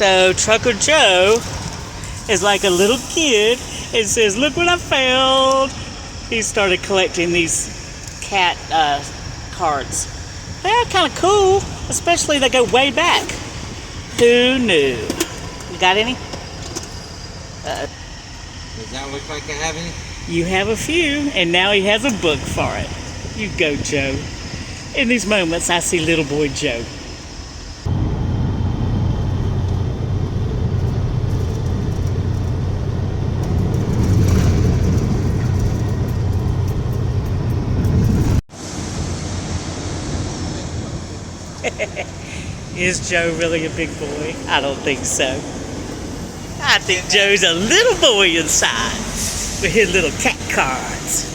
So Trucker Joe is like a little kid and says, "Look what I found." He started collecting these cat cards. They're kind of cool, especially they go way back. Who knew? You got any? Does that look like I have any? You have a few, and now he has a book for it. You go, Joe. In these moments, I see little boy Joe. Is Joe really a big boy? I don't think so. I think Joe's a little boy inside with his little cat cards.